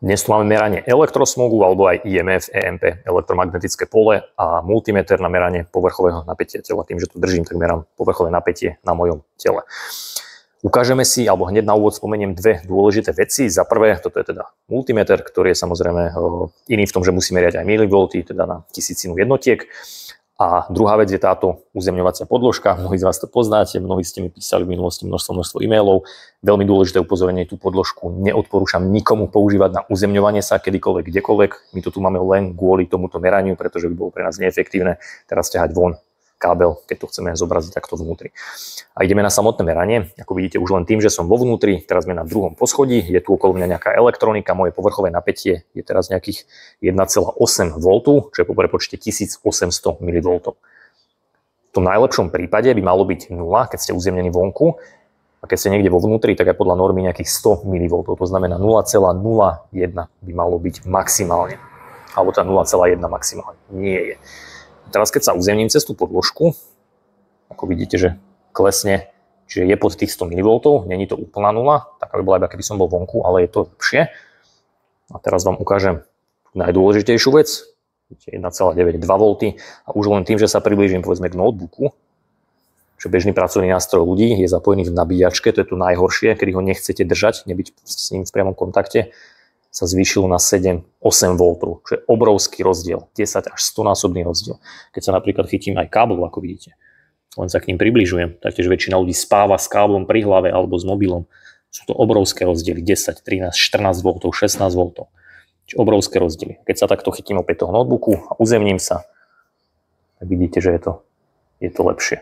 Dnes tu máme meranie elektrosmogu alebo aj IMF, EMP, elektromagnetické pole a multimeter na meranie povrchového napätia tela. Tým, že tu držím, tak merám povrchové napätie na mojom tele. Ukážeme si, alebo hneď na úvod spomeniem dve dôležité veci. Za prvé, toto je teda multimeter, ktorý je samozrejme iný v tom, že musí merať aj milivolty, teda na tisícinu jednotiek. A druhá vec je táto uzemňovacia podložka. Mnohí z vás to poznáte, mnohí ste mi písali v minulosti množstvo e-mailov. Veľmi dôležité upozornenie, tú podložku neodporúčam nikomu používať na uzemňovanie sa kedykoľvek, kdekoľvek. My to tu máme len kvôli tomuto meraniu, pretože by bolo pre nás neefektívne teraz ťahať von kábel, keď to chceme zobraziť takto vnútri. A ideme na samotné meranie. Ako vidíte, už len tým, že som vo vnútri, teraz sme na druhom poschodí, je tu okolo mňa nejaká elektronika, moje povrchové napätie je teraz nejakých 1,8 V, čo je po prepočte 1800 mV. V tom najlepšom prípade by malo byť 0, keď ste uzemnení vonku, a keď ste niekde vo vnútri, tak aj podľa normy nejakých 100 mV. To znamená 0,01 by malo byť maximálne. Alebo tá 0,1 maximálne. Nie je. Teraz keď sa uzemním cez tú podložku, ako vidíte, že klesne, čiže je pod tých 100 mV, není to úplná nula, tak aby bola iba keby som bol vonku, ale je to lepšie. A teraz vám ukážem najdôležitejšiu vec, 1,92 V a už len tým, že sa priblížim povedzme k notebooku, čo bežný pracovný nástroj ľudí je zapojený v nabíjačke, to je tu najhoršie, kedy ho nechcete držať, nebyť s ním v priamom kontakte, sa zvýšilo na 7-8 V, čo je obrovský rozdiel, 10 až 100 násobný rozdiel. Keď sa napríklad chytím aj kábel, ako vidíte, len sa k ním približujem, taktiež väčšina ľudí spáva s káblom pri hlave alebo s mobilom. Sú to obrovské rozdiely, 10, 13, 14 V, 16 V. Čiže obrovské rozdiely. Keď sa takto chytím opäť toho notebooku a uzemním sa, tak vidíte, že je to lepšie.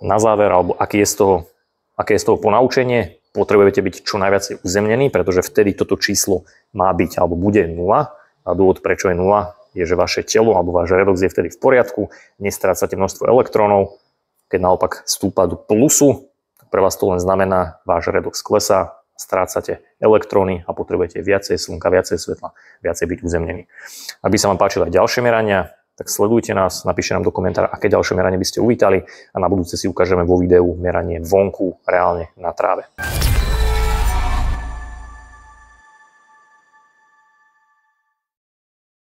Na záver, alebo aké je z toho ponaučenie, potrebujete byť čo najviac uzemnení, pretože vtedy toto číslo má byť alebo bude 0. A dôvod, prečo je 0, je, že vaše telo alebo váš redox je vtedy v poriadku, nestrácate množstvo elektrónov. Keď naopak stúpa do plusu, tak pre vás to len znamená, váš redox klesá, strácate elektróny a potrebujete viacej slnka, viacej svetla, viacej byť uzemnení. Ak by sa vám páčili aj ďalšie merania, tak sledujte nás, napíšte nám do komentára, aké ďalšie meranie by ste uvítali a na budúce si ukážeme vo videu meranie vonku reálne na tráve.